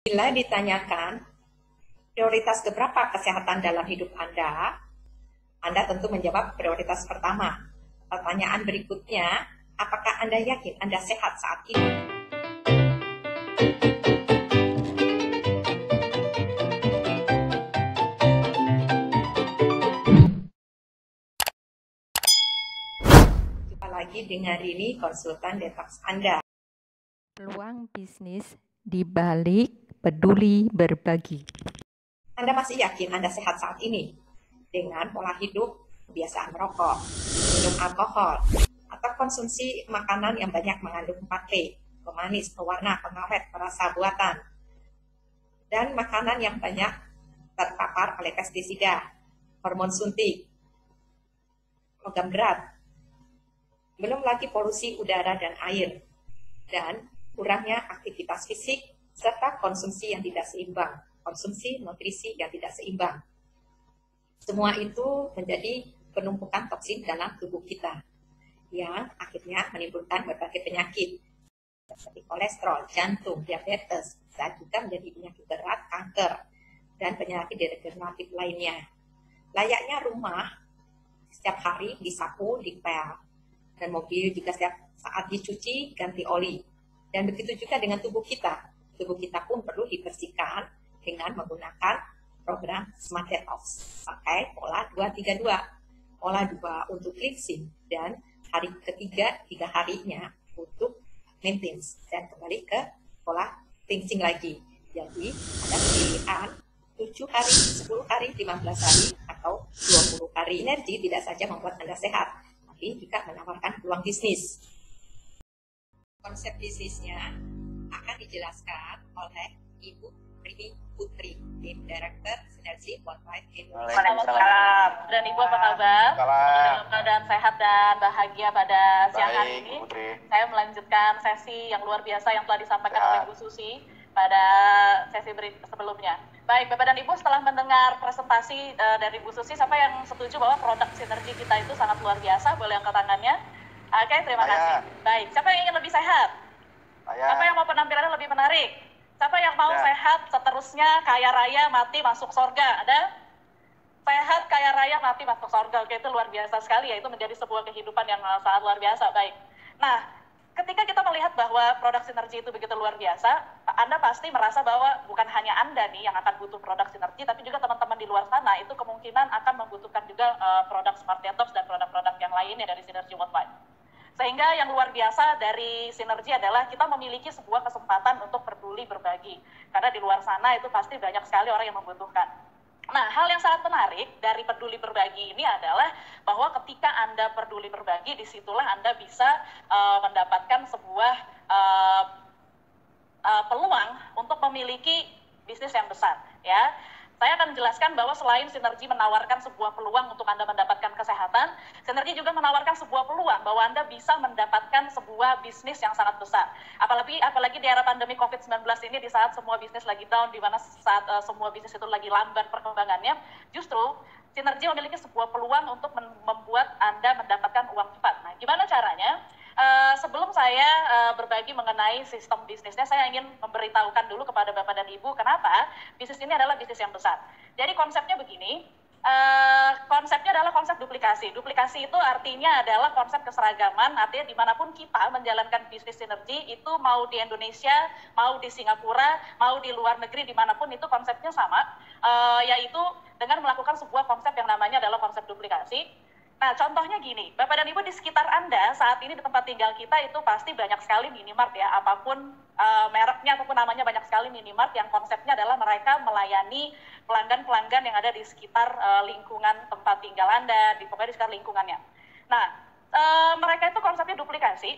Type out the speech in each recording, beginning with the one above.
Bila ditanyakan prioritas keberapa kesehatan dalam hidup Anda tentu menjawab prioritas pertama. Pertanyaan berikutnya, apakah Anda yakin Anda sehat saat ini? Jumpa lagi dengan Rini, konsultan detox Anda. Peluang bisnis di balik peduli berbagi. Anda masih yakin Anda sehat saat ini? Dengan pola hidup, kebiasaan merokok, minum alkohol, atau konsumsi makanan yang banyak mengandung 4P, pemanis, pewarna, pengawet, perasa buatan, dan makanan yang banyak terpapar oleh pestisida, hormon suntik, logam berat, belum lagi polusi udara dan air, dan kurangnya aktivitas fisik, serta konsumsi yang tidak seimbang, konsumsi nutrisi yang tidak seimbang. Semua itu menjadi penumpukan toksin dalam tubuh kita, yang akhirnya menimbulkan berbagai penyakit, seperti kolesterol, jantung, diabetes, dan juga menjadi penyakit berat, kanker, dan penyakit degeneratif lainnya. Layaknya rumah, setiap hari disapu, dipel, dan mobil juga setiap saat dicuci, ganti oli. Dan begitu juga dengan tubuh kita. Tubuh kita pun perlu dibersihkan dengan menggunakan program Smart Detox. Pakai pola 232. Pola 2 untuk cleansing dan hari ketiga, 3 harinya untuk maintenance. Dan kembali ke pola cleansing lagi. Jadi ada pilihan 7 hari, 10 hari, 15 hari, atau 20 hari. Energi tidak saja membuat Anda sehat, tapi juga menawarkan peluang bisnis. Konsep bisnisnya akan dijelaskan oleh Ibu Rini Putri, Tim Director Sinergi Worldwide Indonesia. Waalaikumsalam. Dan Ibu apa kabar? Dalam keadaan sehat dan bahagia pada siang hari ini. Saya melanjutkan sesi yang luar biasa yang telah disampaikan oleh Bu Susi pada sesi sebelumnya. Baik, Bapak dan Ibu, setelah mendengar presentasi dari Bu Susi, siapa yang setuju bahwa produk sinergi kita itu sangat luar biasa? Boleh angkat tangannya. Oke, terima kasih. Baik, siapa yang ingin lebih sehat? Siapa yang mau penampilannya lebih menarik? Siapa yang mau sehat seterusnya, kaya raya, mati, masuk surga? Ada? Sehat, kaya raya, mati, masuk surga. Oke, itu luar biasa sekali ya. Itu menjadi sebuah kehidupan yang sangat luar biasa. Baik. Nah, ketika kita melihat bahwa produk sinergi itu begitu luar biasa, Anda pasti merasa bahwa bukan hanya Anda nih yang akan butuh produk sinergi, tapi juga teman-teman di luar sana itu kemungkinan akan membutuhkan juga produk Smart Detox dan produk-produk yang lainnya dari Sinergi Worldwide. Sehingga yang luar biasa dari sinergi adalah kita memiliki sebuah kesempatan untuk peduli berbagi. Karena di luar sana itu pasti banyak sekali orang yang membutuhkan. Nah, hal yang sangat menarik dari peduli berbagi ini adalah bahwa ketika Anda peduli berbagi, disitulah Anda bisa mendapatkan sebuah peluang untuk memiliki bisnis yang besar. Ya. Saya akan menjelaskan bahwa selain sinergi menawarkan sebuah peluang untuk Anda mendapatkan kesehatan, sinergi juga menawarkan sebuah peluang bahwa Anda bisa mendapatkan sebuah bisnis yang sangat besar. Apalagi di era pandemi COVID-19 ini, di saat semua bisnis lagi down, di mana saat semua bisnis itu lagi lambat perkembangannya, justru sinergi memiliki sebuah peluang untuk membuat Anda mendapatkan uang cepat. Nah, gimana caranya? Sebelum saya berbagi mengenai sistem bisnisnya, saya ingin memberitahukan dulu kepada Bapak dan Ibu kenapa bisnis ini adalah bisnis yang besar. Jadi konsepnya begini, konsepnya adalah konsep duplikasi. Duplikasi itu artinya adalah konsep keseragaman, artinya dimanapun kita menjalankan bisnis sinergi, itu mau di Indonesia, mau di Singapura, mau di luar negeri, dimanapun itu konsepnya sama, yaitu dengan melakukan sebuah konsep yang namanya adalah konsep duplikasi. Nah, contohnya gini, Bapak dan Ibu di sekitar Anda saat ini di tempat tinggal kita itu pasti banyak sekali minimart ya, apapun mereknya ataupun namanya, banyak sekali minimart yang konsepnya adalah mereka melayani pelanggan-pelanggan yang ada di sekitar lingkungan tempat tinggal Anda, pokoknya di sekitar lingkungannya. Nah, mereka itu konsepnya duplikasi,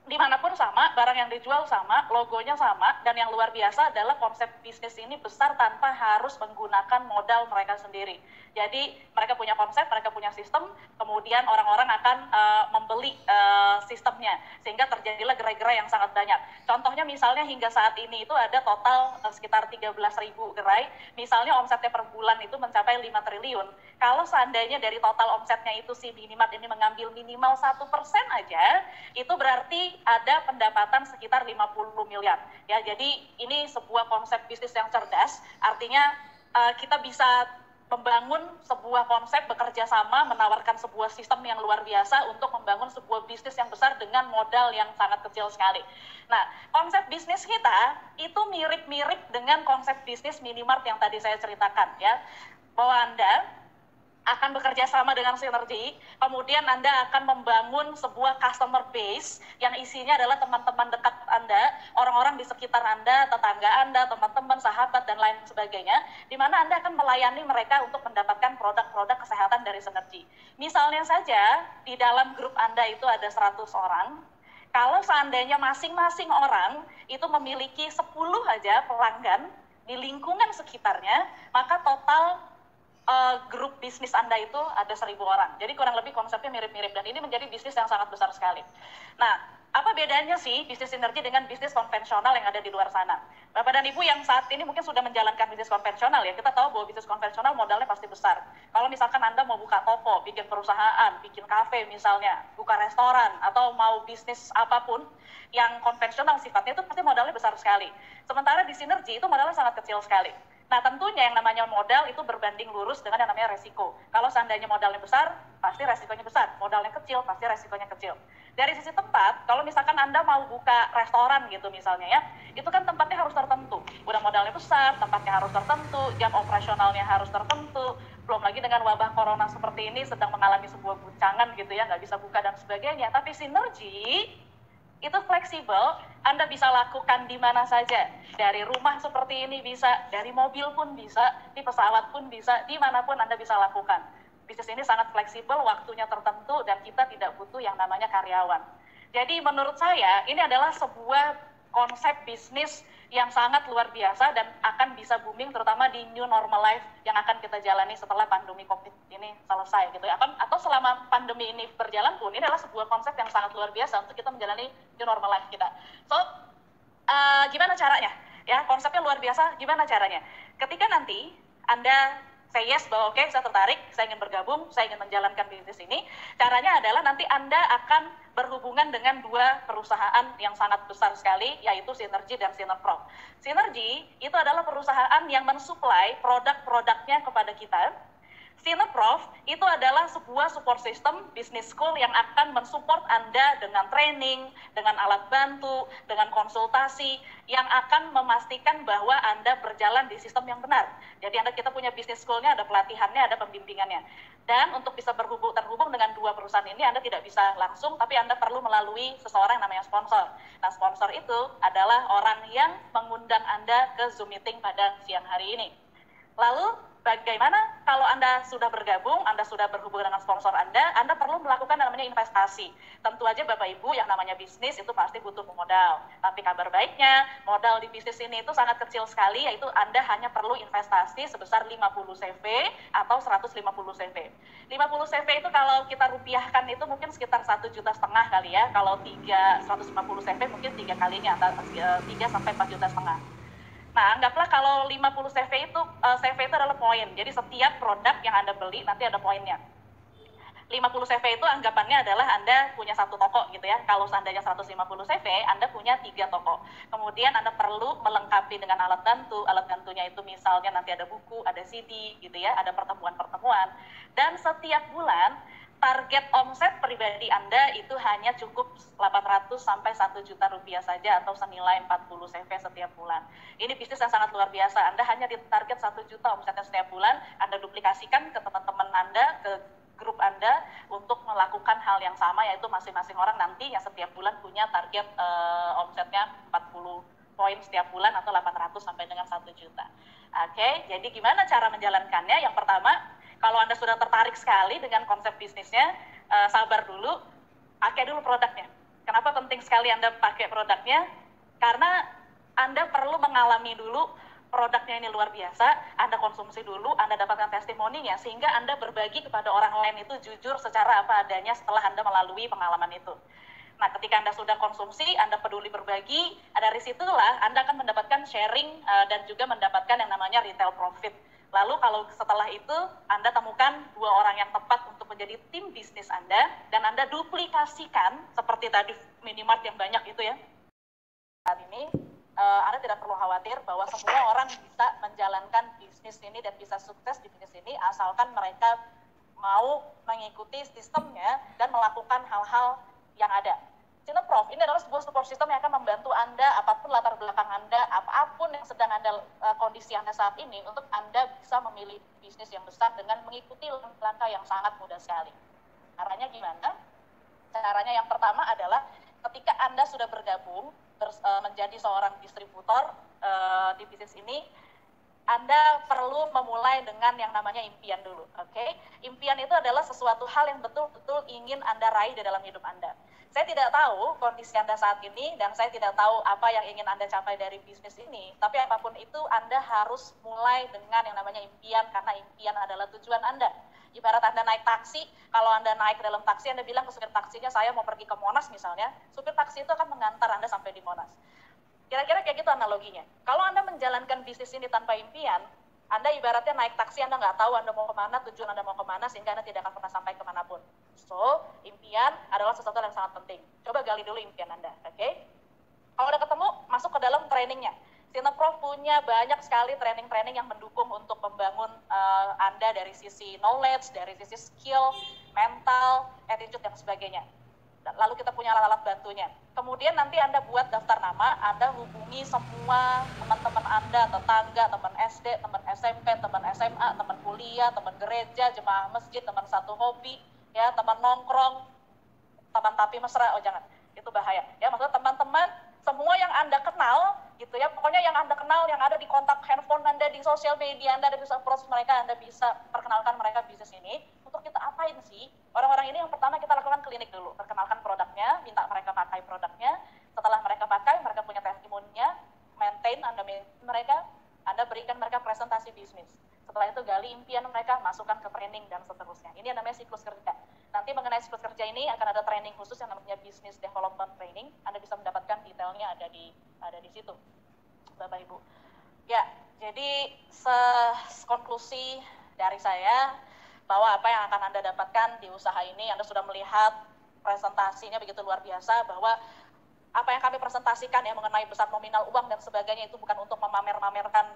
dimanapun sama, barang yang dijual sama, logonya sama, dan yang luar biasa adalah konsep bisnis ini besar tanpa harus menggunakan modal mereka sendiri. Jadi mereka punya konsep, mereka punya sistem, kemudian orang-orang akan membeli sistemnya, sehingga terjadilah gerai-gerai yang sangat banyak. Contohnya misalnya hingga saat ini itu ada total sekitar 13.000 gerai, misalnya omsetnya per bulan itu mencapai 5 triliun. Kalau seandainya dari total omsetnya itu si minimart ini mengambil minimal 1% aja, itu berarti ada pendapatan sekitar 50 miliar. Ya, jadi ini sebuah konsep bisnis yang cerdas, artinya kita bisa membangun sebuah konsep bekerja sama, menawarkan sebuah sistem yang luar biasa untuk membangun sebuah bisnis yang besar dengan modal yang sangat kecil sekali. Nah, konsep bisnis kita itu mirip-mirip dengan konsep bisnis Minimart yang tadi saya ceritakan, ya, bahwa Anda akan bekerja sama dengan sinergi, kemudian Anda akan membangun sebuah customer base yang isinya adalah teman-teman dekat Anda, orang-orang di sekitar Anda, tetangga Anda, teman-teman, sahabat, dan lain sebagainya, di mana Anda akan melayani mereka untuk mendapatkan produk-produk kesehatan dari sinergi. Misalnya saja, di dalam grup Anda itu ada 100 orang, kalau seandainya masing-masing orang itu memiliki 10 aja pelanggan di lingkungan sekitarnya, maka total grup bisnis Anda itu ada 1.000 orang. Jadi kurang lebih konsepnya mirip-mirip, dan ini menjadi bisnis yang sangat besar sekali. Nah, apa bedanya sih bisnis sinergi dengan bisnis konvensional yang ada di luar sana? Bapak dan Ibu yang saat ini mungkin sudah menjalankan bisnis konvensional, ya, kita tahu bahwa bisnis konvensional modalnya pasti besar. Kalau misalkan Anda mau buka toko, bikin perusahaan, bikin kafe misalnya, buka restoran, atau mau bisnis apapun yang konvensional sifatnya, itu pasti modalnya besar sekali. Sementara di sinergi itu modalnya sangat kecil sekali. Nah, tentunya yang namanya modal itu berbanding lurus dengan yang namanya resiko. Kalau seandainya modalnya besar, pasti resikonya besar. Modalnya kecil, pasti resikonya kecil. Dari sisi tempat, kalau misalkan Anda mau buka restoran gitu misalnya, ya, itu kan tempatnya harus tertentu. Udah modalnya besar, tempatnya harus tertentu, jam operasionalnya harus tertentu. Belum lagi dengan wabah corona seperti ini sedang mengalami sebuah guncangan gitu, ya, nggak bisa buka dan sebagainya. Tapi sinergi itu fleksibel, Anda bisa lakukan di mana saja. Dari rumah seperti ini bisa, dari mobil pun bisa, di pesawat pun bisa, dimanapun Anda bisa lakukan. Bisnis ini sangat fleksibel, waktunya tertentu, dan kita tidak butuh yang namanya karyawan. Jadi menurut saya, ini adalah sebuah konsep bisnis yang sangat luar biasa dan akan bisa booming, terutama di new normal life yang akan kita jalani setelah pandemi COVID ini selesai gitu ya. Atau selama pandemi ini berjalan pun, ini adalah sebuah konsep yang sangat luar biasa untuk kita menjalani new normal life kita. So, gimana caranya? Ya, konsepnya luar biasa, gimana caranya? Ketika nanti Anda say yes bahwa oke, saya tertarik, saya ingin bergabung, saya ingin menjalankan bisnis ini, caranya adalah nanti Anda akan berhubungan dengan dua perusahaan yang sangat besar sekali, yaitu Sinergi dan Sinerprof. Sinergi itu adalah perusahaan yang mensuplai produk-produknya kepada kita. Sinerprof itu adalah sebuah support system business school yang akan mensupport Anda dengan training, dengan alat bantu, dengan konsultasi yang akan memastikan bahwa Anda berjalan di sistem yang benar. Jadi kita punya business school-nya, ada pelatihannya, ada pembimbingannya. Dan untuk bisa terhubung dengan dua perusahaan ini, Anda tidak bisa langsung, tapi Anda perlu melalui seseorang yang namanya sponsor. Nah, sponsor itu adalah orang yang mengundang Anda ke Zoom meeting pada siang hari ini. Lalu, bagaimana kalau Anda sudah bergabung, Anda sudah berhubungan dengan sponsor Anda perlu melakukan yang namanya investasi. Tentu aja Bapak Ibu, yang namanya bisnis itu pasti butuh modal. Tapi kabar baiknya, modal di bisnis ini itu sangat kecil sekali, yaitu Anda hanya perlu investasi sebesar 50 CV atau 150 CV. 50 CV itu kalau kita rupiahkan itu mungkin sekitar 1,5 juta kali ya. Kalau 150 CV mungkin 3 kalinya, 3 sampai 4,5 juta. Nah, anggaplah kalau 50 CV itu adalah poin. Jadi setiap produk yang Anda beli nanti ada poinnya. 50 CV itu anggapannya adalah Anda punya satu toko gitu ya. Kalau seandainya 150 CV, Anda punya 3 toko. Kemudian Anda perlu melengkapi dengan alat bantu. Alat bantunya itu misalnya nanti ada buku, ada CD gitu ya, ada pertemuan-pertemuan. Dan setiap bulan target omset pribadi Anda itu hanya cukup 800 sampai 1 juta rupiah saja atau senilai 40 CV setiap bulan. Ini bisnis yang sangat luar biasa. Anda hanya ditarget 1 juta omsetnya setiap bulan, Anda duplikasikan ke teman-teman Anda, ke grup Anda untuk melakukan hal yang sama, yaitu masing-masing orang nanti yang setiap bulan punya target omsetnya 40 poin setiap bulan atau 800 sampai dengan 1 juta. Oke, jadi gimana cara menjalankannya? Yang pertama, kalau Anda sudah tertarik sekali dengan konsep bisnisnya, sabar dulu, pakai dulu produknya. Kenapa penting sekali Anda pakai produknya? Karena Anda perlu mengalami dulu produknya ini luar biasa, Anda konsumsi dulu, Anda dapatkan testimoninya, sehingga Anda berbagi kepada orang lain itu jujur secara apa adanya setelah Anda melalui pengalaman itu. Nah, ketika Anda sudah konsumsi, Anda peduli berbagi, dari situlah Anda akan mendapatkan sharing dan juga mendapatkan yang namanya retail profit. Lalu kalau setelah itu Anda temukan 2 orang yang tepat untuk menjadi tim bisnis Anda, dan Anda duplikasikan seperti tadi minimart yang banyak itu ya. Saat ini Anda tidak perlu khawatir bahwa semua orang bisa menjalankan bisnis ini dan bisa sukses di bisnis ini asalkan mereka mau mengikuti sistemnya dan melakukan hal-hal yang ada. Cineprof ini adalah sebuah support system yang akan membantu Anda, apapun latar belakang Anda, apapun yang sedang Anda, kondisi Anda saat ini, untuk Anda bisa memilih bisnis yang besar dengan mengikuti langkah yang sangat mudah sekali. Caranya gimana? Caranya yang pertama adalah ketika Anda sudah bergabung menjadi seorang distributor di bisnis ini, Anda perlu memulai dengan yang namanya impian dulu, oke? Impian itu adalah sesuatu hal yang betul-betul ingin Anda raih di dalam hidup Anda. Saya tidak tahu kondisi Anda saat ini, dan saya tidak tahu apa yang ingin Anda capai dari bisnis ini, tapi apapun itu Anda harus mulai dengan yang namanya impian, karena impian adalah tujuan Anda. Ibarat Anda naik taksi, kalau Anda naik ke dalam taksi, Anda bilang ke supir taksinya, saya mau pergi ke Monas misalnya, supir taksi itu akan mengantar Anda sampai di Monas. Kira-kira kayak gitu analoginya. Kalau Anda menjalankan bisnis ini tanpa impian, Anda ibaratnya naik taksi, Anda nggak tahu Anda mau kemana, tujuan Anda mau kemana, sehingga Anda tidak akan pernah sampai kemanapun. So, impian adalah sesuatu yang sangat penting. Coba gali dulu impian Anda, oke? Kalau udah ketemu, masuk ke dalam trainingnya. Cineprof punya banyak sekali training-training yang mendukung untuk membangun Anda dari sisi knowledge, dari sisi skill, mental, attitude, dan sebagainya. Lalu kita punya alat-alat bantunya. Kemudian nanti Anda buat daftar nama, Anda hubungi semua teman-teman Anda, tetangga, teman SD, teman SMP, teman SMA, teman kuliah, teman gereja, jemaah masjid, teman satu hobi, ya, teman nongkrong, teman tapi mesra, oh jangan, itu bahaya. Ya, maksudnya teman-teman, semua yang Anda kenal, gitu ya, pokoknya yang Anda kenal, yang ada di kontak handphone Anda, di sosial media Anda bisa approach mereka, Anda bisa perkenalkan mereka bisnis ini. Untuk kita apain sih? Orang-orang ini yang pertama kita lakukan klinik dulu, perkenalkan produknya, minta mereka pakai produknya. Setelah mereka pakai, mereka punya testimoninya, maintain mereka, Anda berikan mereka presentasi bisnis. Setelah itu gali impian mereka, masukkan ke training dan seterusnya. Ini yang namanya siklus kerja. Nanti mengenai siklus kerja ini akan ada training khusus yang namanya business development training. Anda bisa mendapatkan detailnya ada di situ, Bapak Ibu. Ya, jadi konklusi dari saya bahwa apa yang akan Anda dapatkan di usaha ini, Anda sudah melihat presentasinya begitu luar biasa, bahwa apa yang kami presentasikan ya mengenai besar nominal uang dan sebagainya itu bukan untuk memamer-mamerkan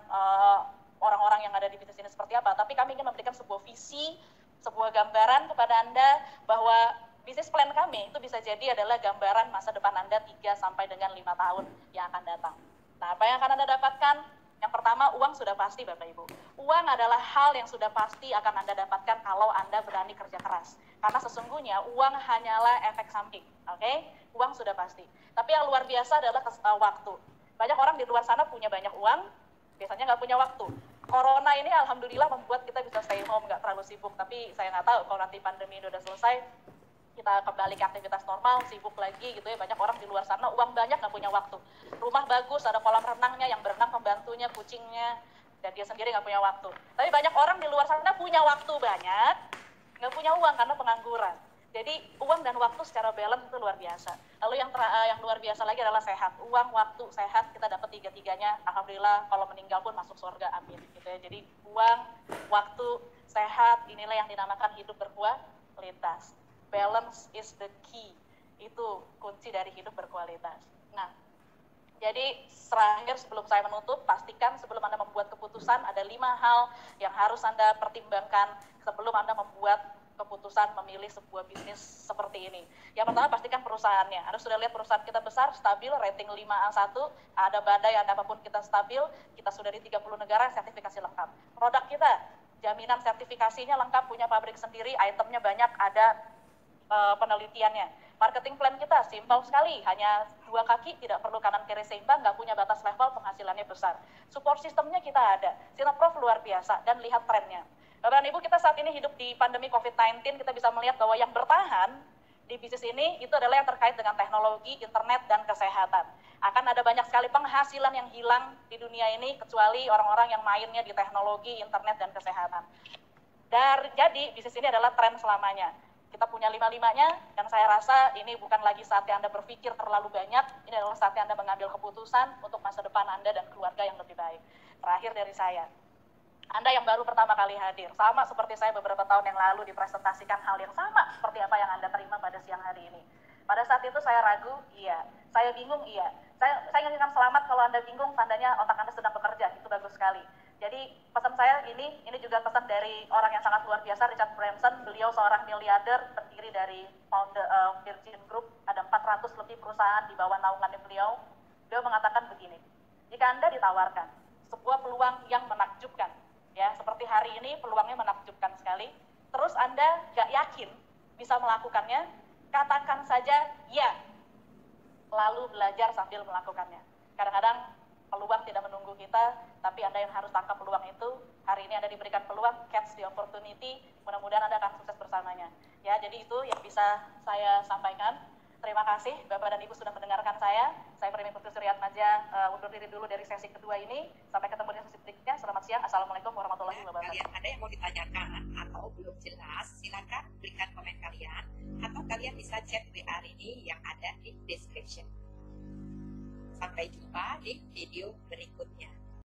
orang-orang yang ada di bisnis ini seperti apa, tapi kami ingin memberikan sebuah visi, sebuah gambaran kepada Anda bahwa bisnis plan kami itu bisa jadi adalah gambaran masa depan Anda 3 sampai dengan 5 tahun yang akan datang. Nah, apa yang akan Anda dapatkan? Yang pertama, uang sudah pasti, Bapak Ibu. Uang adalah hal yang sudah pasti akan Anda dapatkan kalau Anda berani kerja keras. Karena sesungguhnya uang hanyalah efek samping, oke? Uang sudah pasti. Tapi yang luar biasa adalah waktu. Banyak orang di luar sana punya banyak uang, biasanya nggak punya waktu. Corona ini alhamdulillah membuat kita bisa stay home, nggak terlalu sibuk. Tapi saya nggak tahu kalau nanti pandemi ini udah selesai, kita kembali ke aktivitas normal, sibuk lagi gitu ya. Banyak orang di luar sana uang banyak nggak punya waktu. Rumah bagus, ada kolam renangnya, yang berenang pembantunya, kucingnya, dan dia sendiri nggak punya waktu. Tapi banyak orang di luar sana punya waktu banyak, nggak punya uang karena pengangguran. Jadi uang dan waktu secara balance itu luar biasa. Lalu yang luar biasa lagi adalah sehat. Uang, waktu, sehat, kita dapat tiga-tiganya. Alhamdulillah kalau meninggal pun masuk surga, amin. Gitu ya. Jadi uang, waktu, sehat, inilah yang dinamakan hidup berkualitas. Balance is the key. Itu kunci dari hidup berkualitas. Nah, jadi terakhir sebelum saya menutup, pastikan sebelum Anda membuat keputusan ada 5 hal yang harus Anda pertimbangkan sebelum Anda membuat keputusan memilih sebuah bisnis seperti ini. Yang pertama, pastikan perusahaannya. Anda sudah lihat perusahaan kita besar, stabil, rating 5A1, ada badai, ada apapun kita stabil, kita sudah di 30 negara, sertifikasi lengkap. Produk kita, jaminan sertifikasinya lengkap, punya pabrik sendiri, itemnya banyak, ada penelitiannya. Marketing plan kita simpel sekali, hanya 2 kaki, tidak perlu kanan kiri seimbang, nggak punya batas level, penghasilannya besar. Support sistemnya kita ada, Cineprof luar biasa, dan lihat trennya. Bapak dan Ibu, kita saat ini hidup di pandemi COVID-19, kita bisa melihat bahwa yang bertahan di bisnis ini itu adalah yang terkait dengan teknologi, internet, dan kesehatan. Akan ada banyak sekali penghasilan yang hilang di dunia ini, kecuali orang-orang yang mainnya di teknologi, internet, dan kesehatan. Jadi bisnis ini adalah tren selamanya. Kita punya 5-5-nya, dan saya rasa ini bukan lagi saatnya Anda berpikir terlalu banyak, ini adalah saatnya Anda mengambil keputusan untuk masa depan Anda dan keluarga yang lebih baik. Terakhir dari saya, Anda yang baru pertama kali hadir, sama seperti saya beberapa tahun yang lalu dipresentasikan hal yang sama seperti apa yang Anda terima pada siang hari ini. Pada saat itu saya ragu, iya. Saya bingung, iya. Saya inginkan selamat kalau Anda bingung, tandanya otak Anda sedang bekerja, itu bagus sekali. Jadi pesan saya ini juga pesan dari orang yang sangat luar biasa, Richard Branson. Beliau seorang miliarder, pendiri dari founder Virgin Group, ada 400 lebih perusahaan di bawah naungannya beliau. Beliau mengatakan begini, jika Anda ditawarkan sebuah peluang yang menakjubkan, ya seperti hari ini peluangnya menakjubkan sekali, terus Anda gak yakin bisa melakukannya, katakan saja ya, lalu belajar sambil melakukannya. Kadang-kadang peluang tidak menunggu kita, tapi Anda yang harus tangkap peluang itu. Hari ini Anda diberikan peluang, catch the opportunity, mudah-mudahan Anda akan sukses bersamanya. Ya, jadi itu yang bisa saya sampaikan. Terima kasih Bapak dan Ibu sudah mendengarkan saya. Saya Premi Putri Suryatmaja undur diri dulu dari sesi kedua ini. Sampai ketemu di sesi berikutnya. Selamat siang. Assalamualaikum warahmatullahi wabarakatuh. Kalian ada yang mau ditanyakan atau belum jelas, silakan berikan komen kalian, atau kalian bisa chat WA ini yang ada di description. Sampai jumpa di video berikutnya.